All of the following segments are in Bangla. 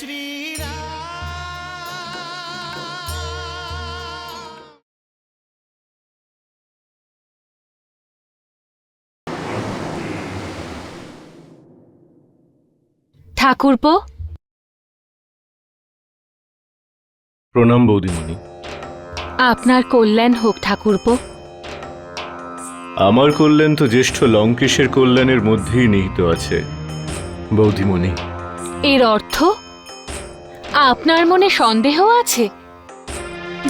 ঠাকুরপো, প্রণাম বৌদিমণি। আপনার কল্যাণ হোক ঠাকুরপো। আমার কল্যাণ তো জ্যেষ্ঠ লঙ্কেশের কল্যাণের মধ্যেই নিহিত আছে বৌদিমণি। এর অর্থ আপনার মনে সন্দেহ আছে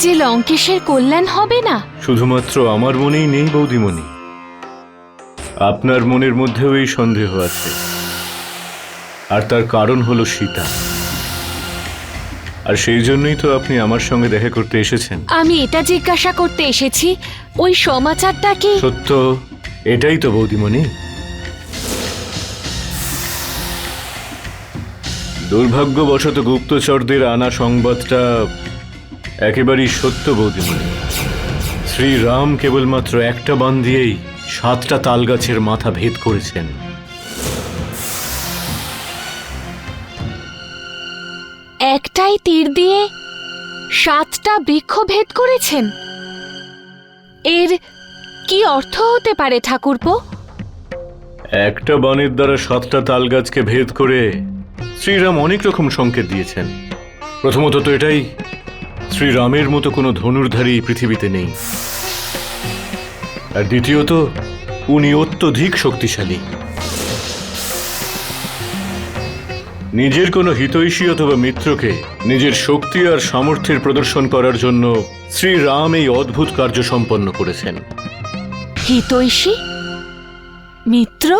যে লঙ্কেশের কল্যাণ হবে না? শুধুমাত্র আমার মনেই নেই বৌদিমণি, আপনার মনের মধ্যেও এই সন্দেহ আছে। আর তার কারণ হলো সীতা। আর সেই জন্যই তো আপনি আমার সঙ্গে দেখা করতে এসেছেন। আমি এটা জিজ্ঞাসা করতে এসেছি, ওই সমাচারটা কি সত্য? এটাই তো বৌদিমণি। দুর্ভাগ্যবশত গুপ্তচরদের আনা সংবাদটা একেবারেই সত্য বৌদিমণি। শ্রীরাম কেবলমাত্র একটা বাণ দিয়েই 7টা তালগাছের মাথা ভেদ করেছেন। একটাই তীর দিয়ে 7টা বৃক্ষ ভেদ করেছেন? এর কি অর্থ হতে পারে ঠাকুরপো? একটা বাণের দ্বারা 7টা তালগাছকে ভেদ করে শ্রীরাম অনেক রকম সংকেত দিয়েছেন। প্রথমত তো এটাই, শ্রীরামের মতো কোনো ধনুর্ধারী পৃথিবীতে নেই। আর দ্বিতীয়ত, উনি অত্যধিক শক্তিশালী। নিজের কোনো হিতৈষী অথবা মিত্রকে নিজের শক্তি আর সামর্থ্যের প্রদর্শন করার জন্য শ্রীরাম এই অদ্ভুত কার্য সম্পন্ন করেছেন। হিতৈষী? মিত্র?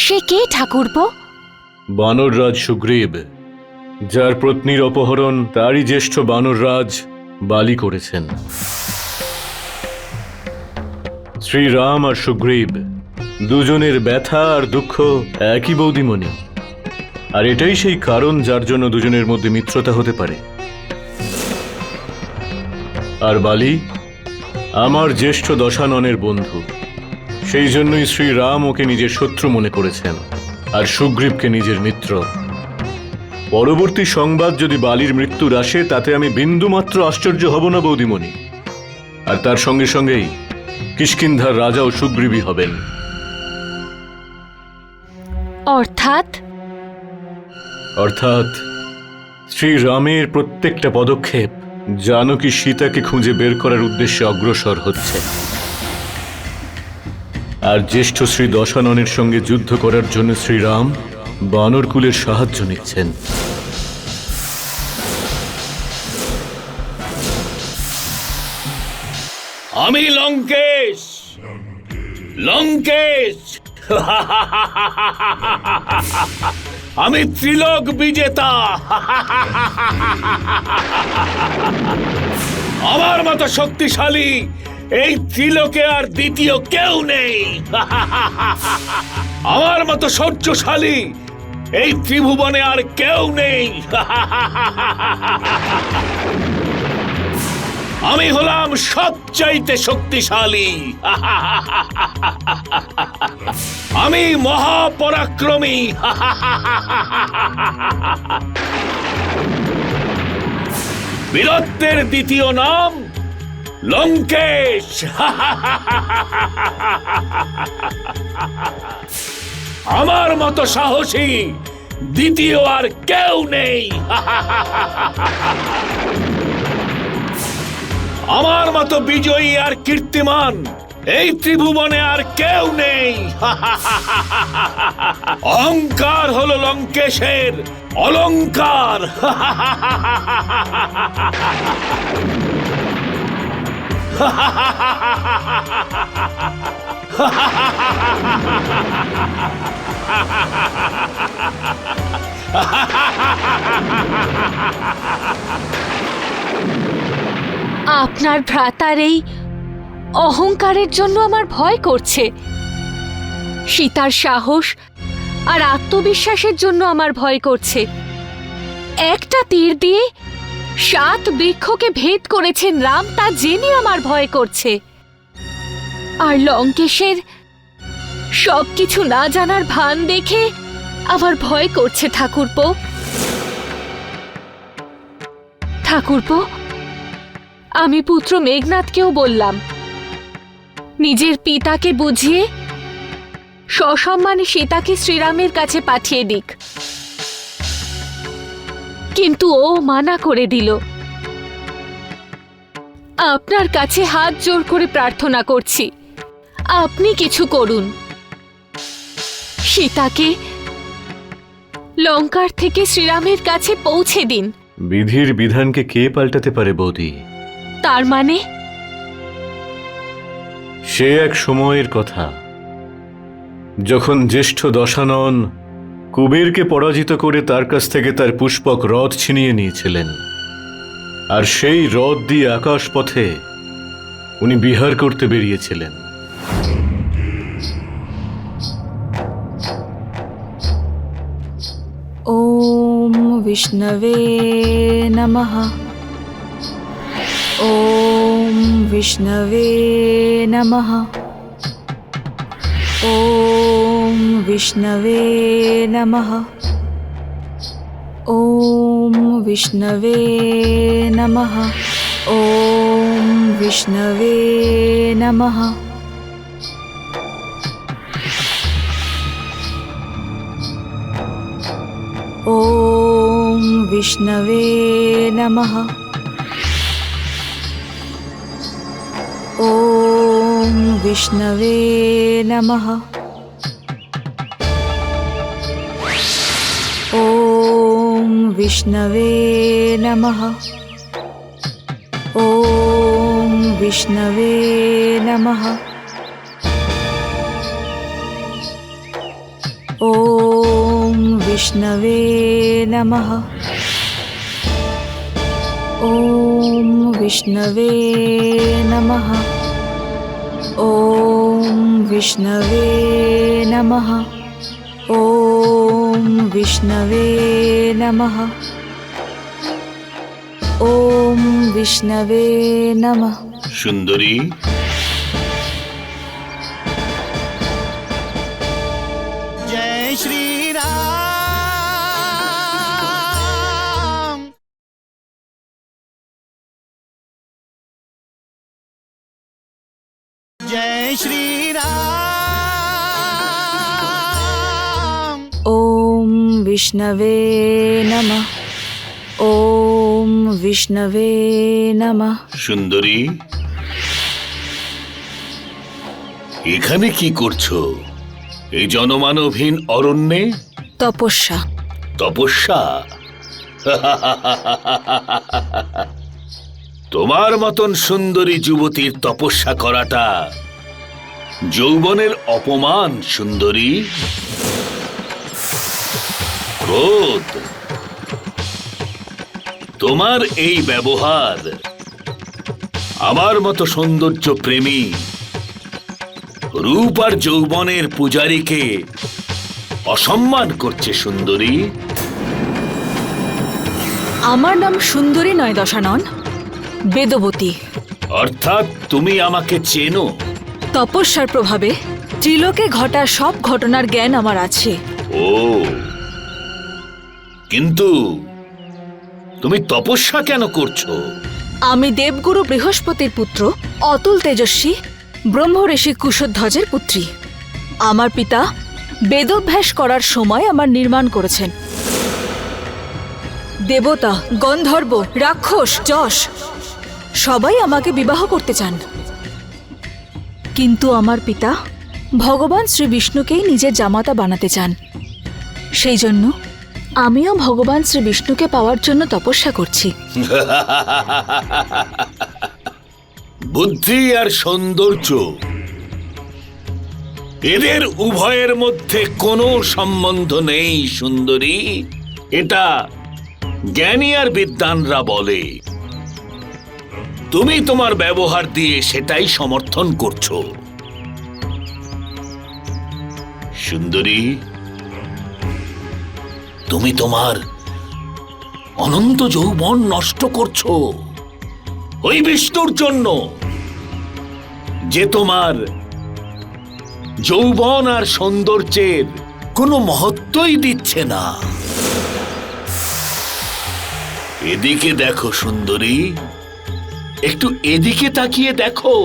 সে কে ঠাকুরপো? বানররাজ সুগ্রীব, যার পত্নীর অপহরণ তারই জ্যেষ্ঠ বানররাজ বালি করেছেন। শ্রীরাম আর সুগ্রীব দুজনের ব্যথা আর দুঃখ একই বৌদিমণি। আর এটাই সেই কারণ যার জন্য দুজনের মধ্যে মিত্রতা হতে পারে। আর বালি আমার জ্যেষ্ঠ দশাননের বন্ধু, সেই জন্যই শ্রীরাম ওকে নিজের শত্রু মনে করেছেন আর সুগ্রীবকে নিজের মিত্র। পরবর্তী সংবাদ যদি বালির মৃত্যুর আসে, তাতে আমি বিন্দুমাত্র আশ্চর্য হব না বৌদিমণি। আর তার সঙ্গে সঙ্গেই কিষ্কিন্ধার রাজাও সুগ্রীবই হবেন। অর্থাৎ? অর্থাৎ শ্রীরামের প্রত্যেকটা পদক্ষেপ জানকী সীতাকে খুঁজে বের করার উদ্দেশ্যে অগ্রসর হচ্ছে। আর জ্যেষ্ঠ শ্রী দশাননের সঙ্গে যুদ্ধ করার জন্য শ্রীরাম বানরকুলের সাহায্য নিচ্ছেন। আমি লঙ্কেশ, লঙ্কেশ আমি ত্রিলোক বিজেতা। আমার মতো শক্তিশালী এই ত্রিলোকে আর দ্বিতীয় কেউ নেই। আমার মতো শৌর্যশালী এই ত্রিভুবনে আর কেউ নেই। আমি হলাম সবচাইতে শক্তিশালী। আমি মহাপরাক্রমী। বীরত্বের দ্বিতীয় নাম লঙ্কেশ। আমার মতো সাহসী দ্বিতীয় আর কেউ নেই। আমার মতো বিজয়ী আর কীর্তিমান এই ত্রিভুবনে আর কেউ নেই। অহংকার হলো লঙ্কেশের অলংকার। আপনার ভ্রাতার এই অহংকারের জন্য আমার ভয় করছে। সীতার সাহস আর আত্মবিশ্বাসের জন্য আমার ভয় করছে। একটা তীর দিয়ে 7 বৃক্ষকে ভেদ করেছেন রাম, তা জেনে আমার ভয় করছে। আর লঙ্কেশের সবকিছু না জানার ভান দেখে আমার ভয় করছে ঠাকুরপো। ঠাকুরপো, আমি পুত্র মেঘনাথকেও বললাম নিজের পিতাকে বুঝিয়ে সসম্মানে সীতাকে শ্রীরামের কাছে পাঠিয়ে দিক, কিন্তু ও মানা করে দিল। আপনার কাছে হাত জোড় করে প্রার্থনা করছি, আপনি কিছু করুন। সীতাকে লঙ্কার থেকে শ্রীরামের কাছে পৌঁছে দিন। বিধির বিধানকে কে পাল্টাতে পারে বৌদি? তার মানে সে এক সময়ের কথা, যখন জ্যেষ্ঠ দশানন কুবেরকে পরাজিত করে তার কাছ থেকে তার পুষ্পক রথ ছিনিয়ে নিয়েছিলেন, আর সেই রথ দিয়ে আকাশ পথে উনি বিহার করতে বেরিয়েছিলেন। ওম বিষ্ণবে নমঃ। ওম বিষ্ণবে নমঃ। ওম বিষ্ণবে নমঃ। ওম বিষ্ণবে নমঃ। ওম বিষ্ণবে নমঃ। ওম বিষ্ণবে নমঃ। ওম বিষ্ণবে নমঃ। ওম বিষ্ণবে নমঃ। ওম বিষ্ণবে নমঃ। ওম বিষ্ণবে নমঃ। ওম বিষ্ণবে নমঃ। ওম বিষ্ণবে নমঃ। ওম বিষ্ণবে নমঃ। ওম বিষ্ণবে নমঃ। সুন্দরী, जय श्री राम। जय श्री राम। ओम विष्णवे नमः। ओम विष्णवे नमः। সুন্দরী, এখানে কি করছো? এই জনমানবহীন অরণ্যে তপস্যা। তপস্যা? তোমার মতন সুন্দরী যুবতীর তপস্যা করাটা যৌবনের অপমান। সুন্দরী, ক্রোধ, তোমার এই ব্যবহার আমার মতো সৌন্দর্য প্রেমী রূপ আর যৌবনের পূজারীকে অসম্মান করছে। সুন্দরী, আমার নাম সুন্দরী নয় দশানন, বেদবতী। অর্থাৎ তুমি আমাকে চেনো? তপস্যার প্রভাবে ত্রিলোকে ঘটা সব ঘটনার জ্ঞান আমার আছে। ও, কিন্তু তুমি তপস্যা কেন করছো? আমি দেবগুরু বৃহস্পতির পুত্র, অতুল তেজস্বী ব্রহ্মঋষি কুশধ্বজের পুত্রী। আমার পিতা বেদভ্যাস করার সময় আমার নির্মাণ করেছেন। দেবতা, গন্ধর্ব, রাক্ষস, যশ সবাই আমাকে বিবাহ করতে চান, কিন্তু আমার পিতা ভগবান শ্রী বিষ্ণুকেই নিজের জামাতা বানাতে চান। সেই জন্য আমিও ভগবান শ্রী বিষ্ণুকে পাওয়ার জন্য তপস্যা করছি। বুদ্ধি আর সৌন্দর্য, এদের উভয়ের মধ্যে কোনো সম্বন্ধ নেই। সুন্দরী, এটা জ্ঞানী আর বিদ্বানরা বলে। তুমি তোমার ব্যবহার দিয়ে সেটাই সমর্থন করছো। সুন্দরী, তুমি তোমার অনন্ত যৌবন নষ্ট করছো ওই বিষ্ণুর জন্য, যে তোমার যৌবন আর সৌন্দর্যের কোনো মহত্বই দিচ্ছে না। এদিকে দেখো সুন্দরী, একটু এদিকে তাকিয়ে দেখো।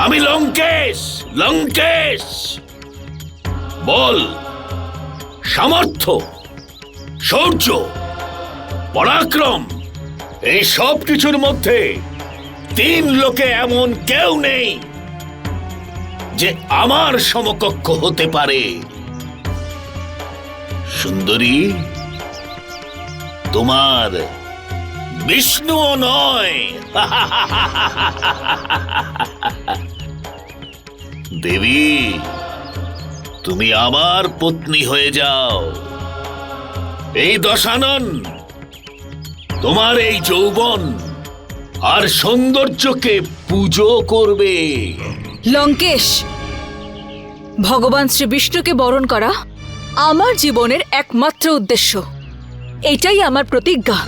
আমি লঙ্কেশ, লঙ্কেশ। বল, সামর্থ্য, শৌর্য, পরাক্রম, এই সব কিছুর মধ্যে 3 লোকে এমন কেউ নেই যে আমার সমকক্ষ হতে পারে। সুন্দরী, তোমার বিষ্ণুও নয়। দেবী, তুমি আমার পত্নী হয়ে যাও। এই দশানন তোমার এই যৌবন আর সৌন্দর্যকে পুজো করবে। লঙ্কেশ, ভগবান শ্রী বিষ্ণুকে বরণ করা আমার জীবনের একমাত্র উদ্দেশ্য। এটাই আমার প্রতিজ্ঞা।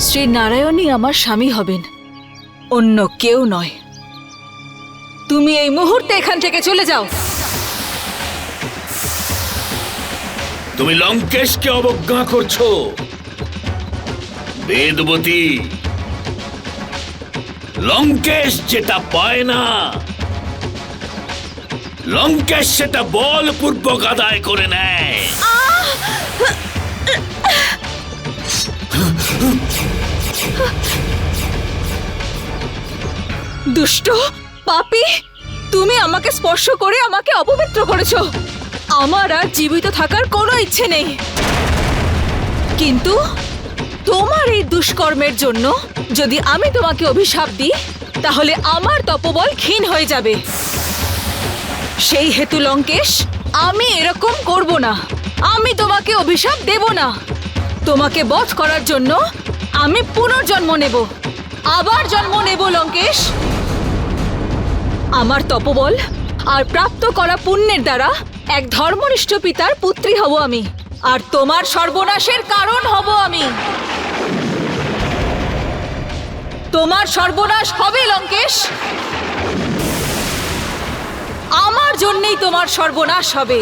শ্রী নারায়ণই আমার স্বামী হবেন, অন্য কেউ নয়। তুমি এই মুহূর্তে এখান থেকে চলে যাও। তুমি লঙ্কেশকে অবজ্ঞা করছো। বেদবতী, লঙ্কেশ যেটা পায় না, লঙ্কেশ সেটা বলপূর্বক আদায় করে নেয়। দুষ্ট পাপী, তুমি আমাকে স্পর্শ করে আমাকে অপবিত্র করেছো। আমার আর জীবিত থাকার কোনো ইচ্ছে নেই, কিন্তু তোমার এই দুষ্কর্মের জন্য যদি আমি তোমাকে অভিশাপ দিই, তাহলে আমার তপবল ক্ষীণ হয়ে যাবে। সেই হেতু লঙ্কেশ, আমি এরকম করব না। আমি তোমাকে অভিশাপ দেব না। তোমাকে বধ করার জন্য আমি পুনর্জন্ম নেব, আবার জন্ম নেব লঙ্কেশ। আমার তপবল আর প্রাপ্ত করা পুণ্যের দ্বারা এক ধর্মনিষ্ঠ পিতার পুত্রী হব আমি, আর তোমার সর্বনাশের কারণ হব আমি। তোমার সর্বনাশ হবে লঙ্কেশ, আমার জন্যই তোমার সর্বনাশ হবে।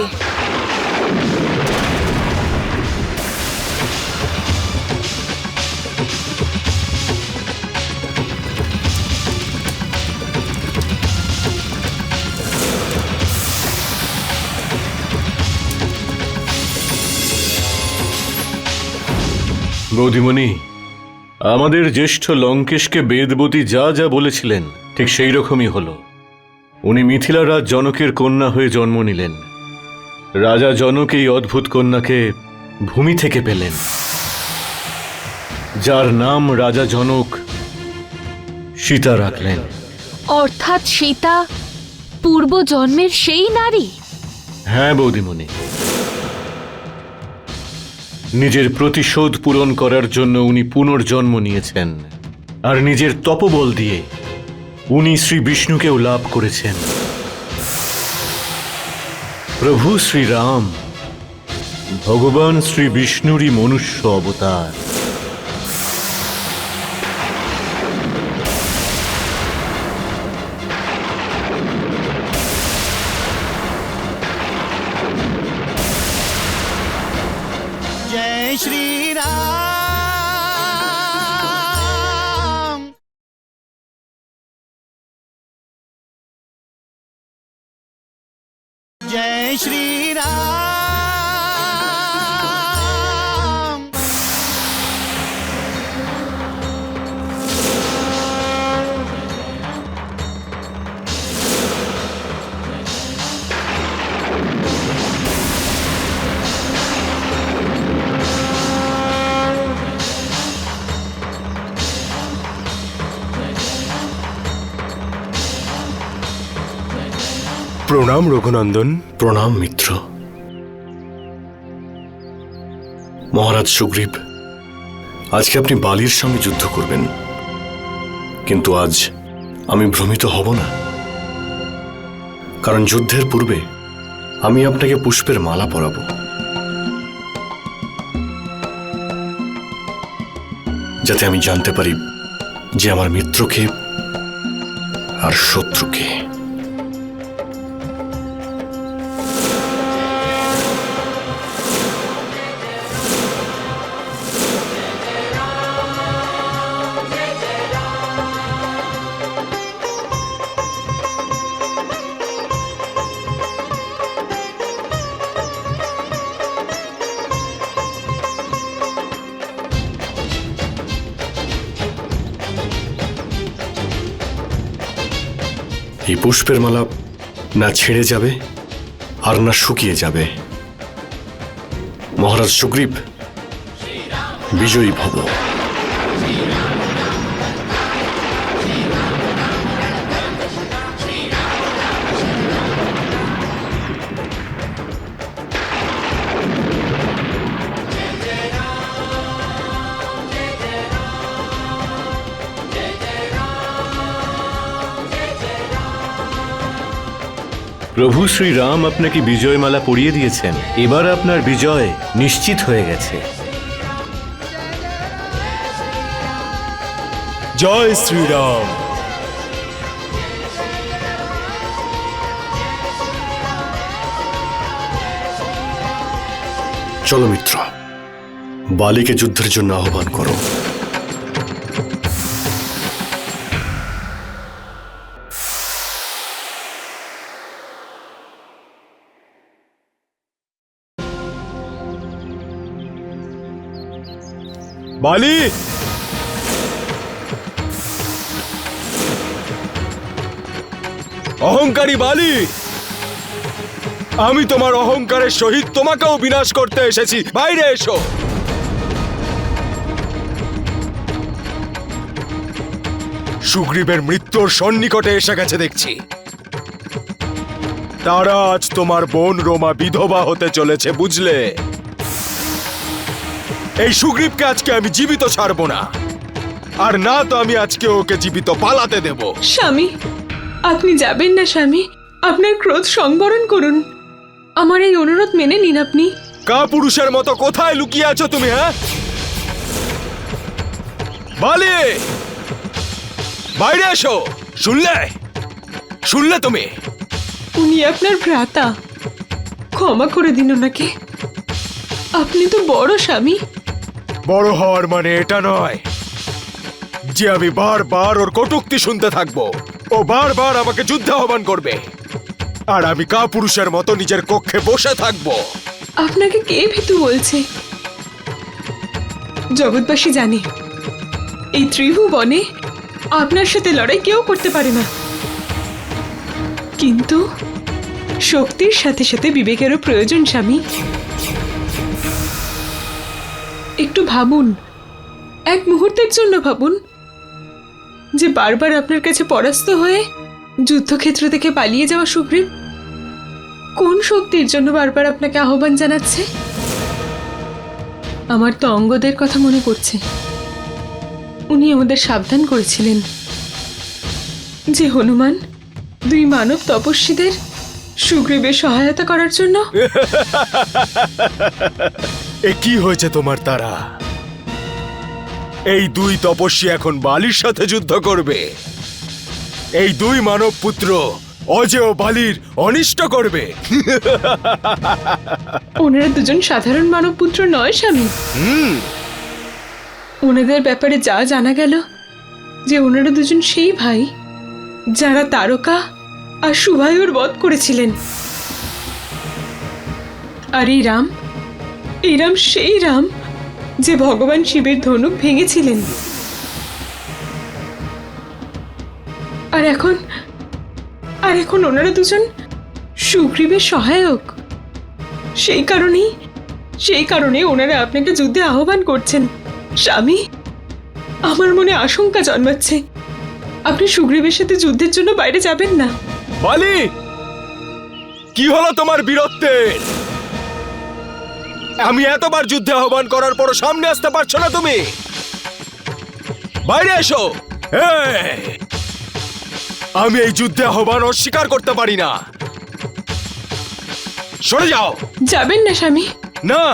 বৌদিমণি, আমাদের জ্যেষ্ঠ লঙ্কেশকে বেদবতী যা যা বলেছিলেন ঠিক সেই রকমই হলো। উনি মিথিলা রাজ জনকের কন্যা হয়ে জন্ম নিলেন। রাজা জনক এই অদ্ভুত কন্যাকে ভূমি থেকে পেলেন, যার নাম রাজা জনক সীতা রাখলেন। অর্থাৎ সীতা পূর্বজন্মের সেই নারী? হ্যাঁ বৌদিমণি, নিজের প্রতিশোধ পূরণ করার জন্য উনি পুনর্জন্ম নিয়েছেন, আর নিজের তপবল দিয়ে উনি শ্রী বিষ্ণুকেও লাভ করেছেন। প্রভু শ্রীরাম ভগবান শ্রী বিষ্ণুরই মনুষ্য অবতার। जय श्री राम। जय श्री राम। প্রণাম রঘুনন্দন। প্রণাম মিত্র। মহারাজ সুগ্রীব, আজকে আপনি বালির সঙ্গে যুদ্ধ করবেন, কিন্তু আজ আমি ভ্রমিত হব না, কারণ যুদ্ধের পূর্বে আমি আপনাকে পুষ্পের মালা পরাব। যাতে আমি জানতে পারি যে আমার মিত্রকে আর শত্রুকে। এই পুষ্পের মালা না ছেড়ে যাবে আর না শুকিয়ে যাবে। মহারাজ সুগ্রীব, বিজয়ী ভব। প্রভু শ্রীরাম আপনাকে বিজয়মালা পরিয়ে দিয়েছেন। এবার আপনার বিজয় নিশ্চিত হয়ে গেছে। জয় শ্রীরাম। চলো মিত্র, বালিকে যুদ্ধের জন্য আহ্বান করো। বালি, অহংকারী বালি, আমি তোমার অহংকারের সহিত তোমাকেও বিনাশ করতে এসেছি। বাইরে এসো। সুগ্রীবের মৃত্যুর সন্নিকটে এসে গেছে দেখছি। তারা আজ তোমার বোন রোমা বিধবা হতে চলেছে, বুঝলে? এই সুগ্রীবকে আজকে আমি জীবিত ছাড়বো না, আর না তো আমি আজকে ওকে জীবিত পালাতে দেব। স্বামী, আপনি যাবেন না স্বামী। আপনার ক্রোধ সংবরণ করুন। আমার এই অনুরোধ মেনে নিন আপনি। কাপুরুষের মতো কোথায় লুকিয়ে আছো তুমি? হ্যাঁ, বালি, বাইরে এসো। শুনলে শুনলে তুমি? উনি আপনার ভ্রাতা, ক্ষমা করে দিন ওনাকে। আপনি তো বড় স্বামী। বড় হওয়ার মানে এটা নয় যে আমি বারবার ওর কটূক্তি শুনতে থাকবো। ও বারবার আমাকে যুদ্ধে আহ্বান করবে, আর আমি কাপুরুষের মতো নিজের কক্ষে বসে থাকবো। আপনাকে কে ভীতু বলছে? জগৎবাসী জানে এই ত্রিভুবনে আপনার সাথে লড়াই কেউ করতে পারে না, কিন্তু শক্তির সাথে সাথে বিবেকেরও প্রয়োজন স্বামী। একটু ভাবুন, এক মুহূর্তের জন্য ভাবুন যে বারবার আপনার কাছে পরাস্ত হয়ে যুদ্ধক্ষেত্র থেকে পালিয়ে যাওয়া সুগ্রীব কোন শক্তির জন্য বারবার আপনাকে আহ্বান জানাচ্ছে। আমার তো অঙ্গদের কথা মনে পড়ছে। উনি আমাদের সাবধান করেছিলেন যে হনুমান দুই মানব তপস্বীদের সুগ্রীবের সহায়তা করার জন্য। এ কি হয়েছে তোমার তারা? এই দুই তপস্বী এখন বালির সাথে যুদ্ধ করবে। এই দুই মানব পুত্র অজেয় বালির অনিষ্ট করবে। ওনারা দুজন সাধারণ মানব পুত্র নয় স্বামী। ওনাদের ব্যাপারে যা জানা গেল যে ওনারা দুজন সেই ভাই যারা তারকা আর সুবায়ুর বধ করেছিলেন। আর এই রাম সেই রাম যে ভগবান শিবের ধনুক ভেঙেছিলেন। আর এখন ওনারা দুজন সুগ্রীবের সহায়ক। সেই কারণে ওনারা আপনাকে যুদ্ধে আহ্বান করছেন। স্বামী, আমার মনে আশঙ্কা জন্মাচ্ছে আপনি সুগ্রীবের সাথে যুদ্ধের জন্য বাইরে যাবেন না। বালি, কি হলো তোমার বীরত্বের? আমি এতবার যুদ্ধে আহ্বান করার পরও সামনে আসতে পারছো না তুমি? বাইরে এসো। আমি এই যুদ্ধে আহ্বান অস্বীকার করতে পারি না। সরে যাও। যাবেন না স্বামী। না,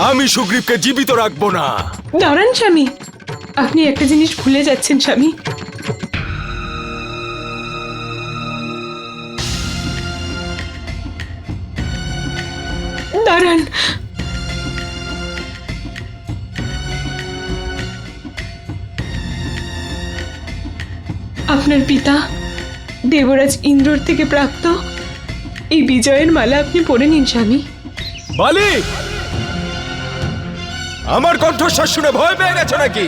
আমি সুগ্রীবকে জীবিত রাখবো না। দাঁড়ান স্বামী, আপনি একটা জিনিস ভুলে যাচ্ছেন স্বামী। দাঁড়ান। আপনার পিতা দেবরাজ ইন্দ্রর থেকে প্রাপ্ত এই বিজয়ের মালা আপনি পরে নিন স্বামী। বালি, আমার কণ্ঠস্বর শুনে ভয় পেয়ে গেছো নাকি?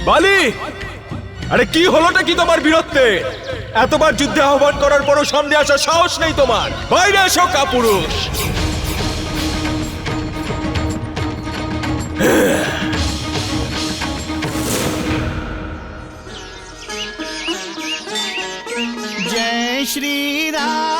বালি, আরে কি হলোটা কি তোমার বীরত্বে? এতবার যুদ্ধে আহ্বান করার পরও সামনে আসার সাহস নেই তোমার। বাইরে এসো কাপুরুষ। जय श्री राम